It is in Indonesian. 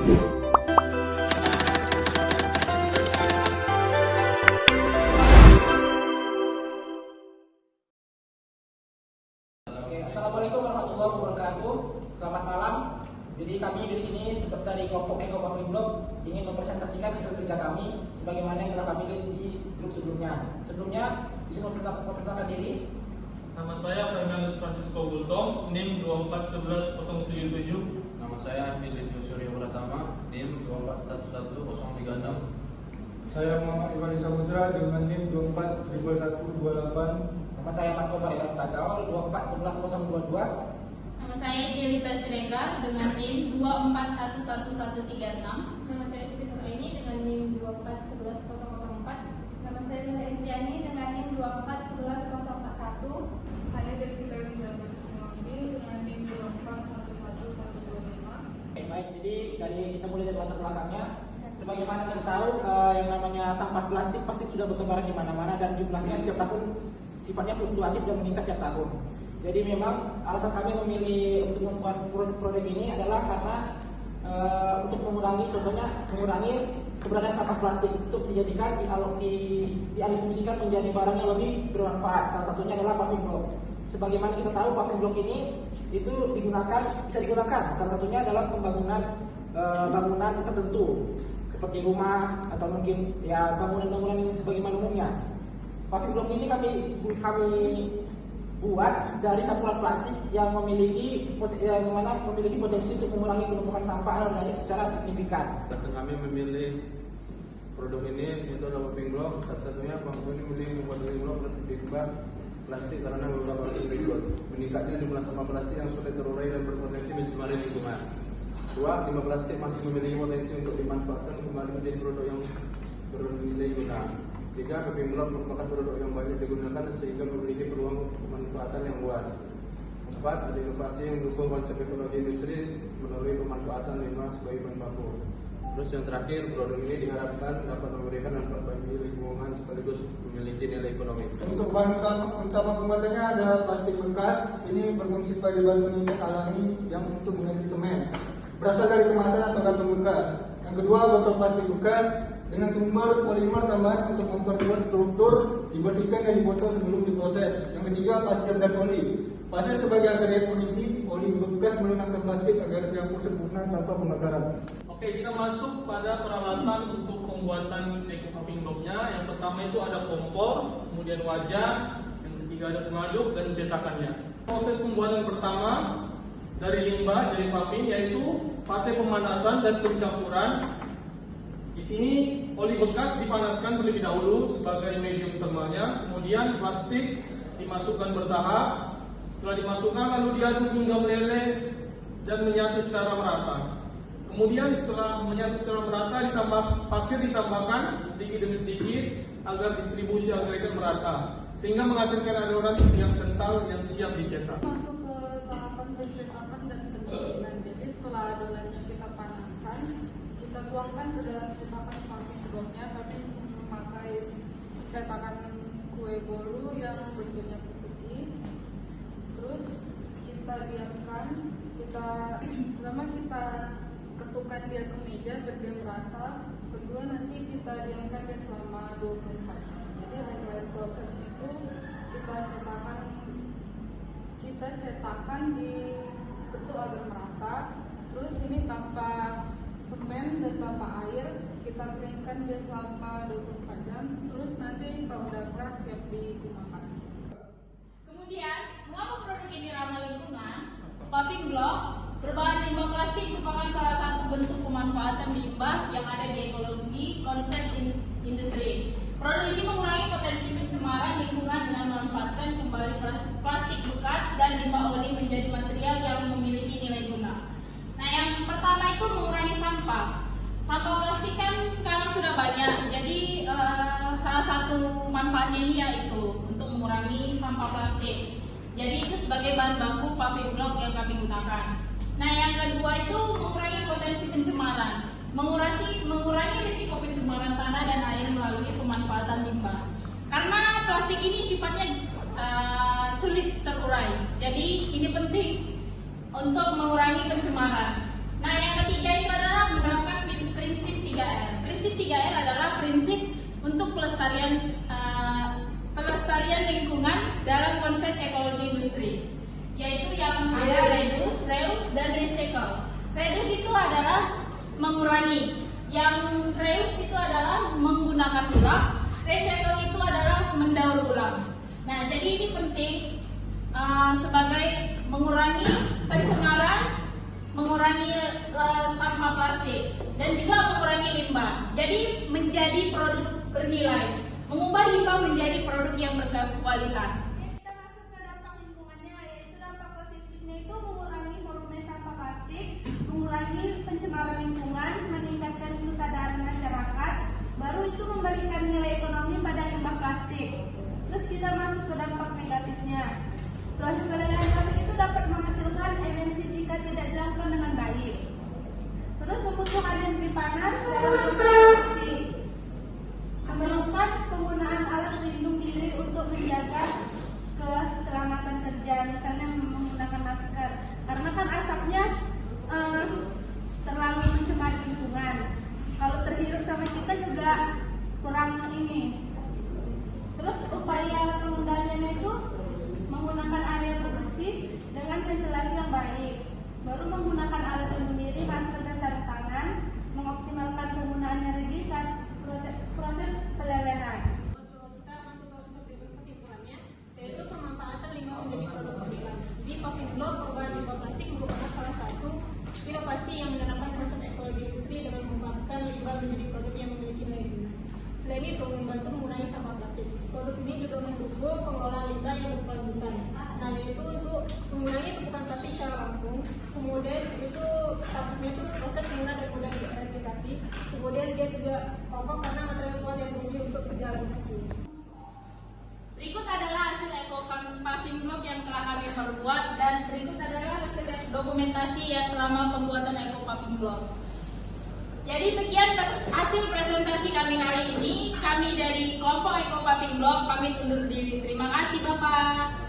Assalamualaikum warahmatullahi wabarakatuh. Selamat malam. Jadi kami di sini dari kelompok Eko Paving Block ingin mempresentasikan hasil kerja kami sebagaimana yang telah kami list di grup sebelumnya. Sebelumnya bisa memperkenalkan diri. Nama saya Fernandus Francisco Gultom, NIM 2411077. Nama saya Angelito Surya Pratama, NIM 2411036. Saya Muhammad Iwan Samudra dengan NIM 241128. Nama saya Marco Marira Tagaol 2411022. Nama saya Jelita Siregar dengan NIM 2411136. Nama saya Siti Nuraini dengan NIM 2411004. Nama saya Mila Indriani dengan NIM 2411041. Saya Deswita Elizabeth Sinobi dengan NIM 2411125. Baik, jadi dari kita mulai dari latar belakangnya. Sebagaimana kita tahu, yang namanya sampah plastik pasti sudah bertebaran di mana-mana dan jumlahnya setiap tahun sifatnya fluktuatif dan meningkat tiap tahun. Jadi memang alasan kami memilih untuk membuat produk ini adalah karena untuk mengurangi, contohnya mengurangi keberadaan sampah plastik untuk dijadikan dialihfungsikan menjadi barang yang lebih bermanfaat. Salah satunya adalah paving block. Sebagaimana kita tahu, paving block ini itu bisa digunakan. Salah satunya adalah pembangunan bangunan tertentu seperti rumah atau mungkin ya bangunan-bangunan yang sebagaimana umumnya. Paving block ini kami buat dari campuran plastik yang memiliki potensi untuk mengurangi penumpukan sampah anorganik secara signifikan. Alasan kami memilih produk ini itu adalah paving block. Satu-satunya penghuni memilih membuat paving block limbah plastik karena beberapa berikut: meningkatnya jumlah sampah plastik yang sulit terurai dan berpotensi mencemari lingkungan. 2. Limbah plastik masih memiliki potensi untuk dimanfaatkan kembali menjadi produk yang bernilai guna. 3. Paving block merupakan produk yang banyak digunakan sehingga memiliki peluang pemanfaatan yang luas. 4. Ada inovasi yang mendukung konsep ekologi industri melalui pemanfaatan limbah sebagai bahan baku. Terus yang terakhir, produk ini diharapkan dapat memberikan manfaat bagi lingkungan sekaligus memiliki nilai ekonomis. Untuk bahan utama pembuatannya ada plastik bekas. Ini berfungsi sebagai bahan penyimbang alami yang untuk mengganti semen. Berasal dari kemasan atau kantong bekas. Yang kedua, botol plastik bekas dengan sumber polimer tambahan untuk memperkuat struktur, dibersihkan dan dipotong sebelum diproses. Yang ketiga, pasir dan oli. Pasir sebagai agregat polisi, oli bekas melunakkan plastik agar tercampur sempurna tanpa pembakaran. Oke, kita masuk pada peralatan untuk pembuatan Eko Paving Block-nya. Yang pertama itu ada kompor, kemudian wajan, yang ketiga ada pengaduk dan cetakannya. Proses pembuatan pertama dari limbah jadi paving yaitu fase pemanasan dan pencampuran. Di sini oli bekas dipanaskan terlebih dahulu sebagai medium thermalnya, kemudian plastik dimasukkan bertahap. Setelah dimasukkan lalu diaduk hingga meleleh dan menyatu secara merata. Kemudian setelah menyatu secara merata, pasir ditambahkan sedikit demi sedikit agar distribusi agregat merata, sehingga menghasilkan adonan yang kental yang siap dicetak. Masuk ke tahapan pencetakan dan pendinginan. Jadi setelah adonannya kita panaskan, kita tuangkan ke dalam cetakan paving block-nya, tapi memakai cetakan kue bolu yang bentuknya persegi. Terus kita diamkan, pertama kita ketukan dia ke meja berdiam rata. Kedua nanti kita diamkan dia selama 24 jam. Jadi highlight proses itu kita cetakan di ketuk agar merata. Terus ini tanpa semen dan tanpa air kita keringkan dia selama 24 jam. Terus nanti kalau udah keras siap digunakan. Kemudian, mengapa produk ini ramah lingkungan? Paving block berbahan limbah plastik merupakan salah satu bentuk pemanfaatan limbah yang ada di ekologi konsep industri. Produk ini mengurangi potensi pencemaran lingkungan dengan memanfaatkan kembali plastik bekas dan limbah oli menjadi material yang memiliki nilai guna. Nah, yang pertama itu mengurangi sampah. Sampah plastik kan sekarang sudah banyak, jadi salah satu manfaatnya ini yaitu untuk mengurangi sampah plastik. Jadi itu sebagai bahan baku paving block yang kami gunakan. Nah, yang kedua itu mengurangi potensi pencemaran, mengurangi risiko pencemaran tanah dan air melalui pemanfaatan limbah. Karena plastik ini sifatnya sulit terurai, jadi ini penting untuk mengurangi pencemaran. Nah, yang ketiga itu adalah menerapkan untuk pelestarian lingkungan dalam konsep ekologi industri, yaitu yang ada reduce, reuse, dan recycle. Reduce itu adalah mengurangi, yang reuse itu adalah menggunakan ulang, recycle itu adalah mendaur ulang. Nah, jadi ini penting sebagai mengurangi pencemaran, mengurangi sampah plastik, dan juga mengurangi limbah. Jadi menjadi produk bernilai, mengubah limbah menjadi produk yang berkualitas. Kita masuk ke dampak lingkungannya, yaitu dampak positifnya itu mengurangi volume sampah plastik, mengurangi pencemaran lingkungan, meningkatkan kesadaran masyarakat, baru itu memberikan nilai ekonomi pada limbah plastik. Terus kita masuk ke dampak negatifnya. Proses peledahan plastik itu dapat menghasilkan emisi jika tidak dilakukan dengan baik. Terus membutuhkan energi panas dalam produksi. Memerlukan penggunaan alat pelindung diri untuk menjaga keselamatan kerja, misalnya menggunakan masker. Karena kan asapnya terlalu mencemari lingkungan. Kalau terhirup sama kita juga kurang ini. Terus upaya pengendaliannya itu menggunakan area produksi dengan ventilasi yang baik, baru menggunakan alat pelindung diri, masker dan sarung tangan, mengoptimalkan penggunaan energi saat proses pelelehan. Kita masuk ke kesimpulannya, yaitu pemanfaatan limbah menjadi produk bernilai. Di Paving Block, perubahan limbah plastik merupakan salah satu inovasi yang menerapkan konsep ekologi industri dengan mengembangkan limbah menjadi produk yang memiliki nilai guna. Selain itu, membantu mengurangi sampah plastik. Produk ini juga mendukung pengelolaan limbah yang berkelanjutan. Nah, yaitu untuk mengurangi tumpukan plastik secara langsung. Kemudian itu statusnya itu proses penggunaan dan mudah diidentifikasi. Kemudian dia juga kokoh karena material kuat yang mudah untuk berjalan kaki. Berikut adalah hasil Paving Block yang telah kami perbuat, dan berikut adalah hasil dokumentasi yang selama pembuatan Paving Block. Jadi sekian hasil presentasi kami hari ini. Kami dari kelompok Paving Block pamit undur diri. Terima kasih Bapak.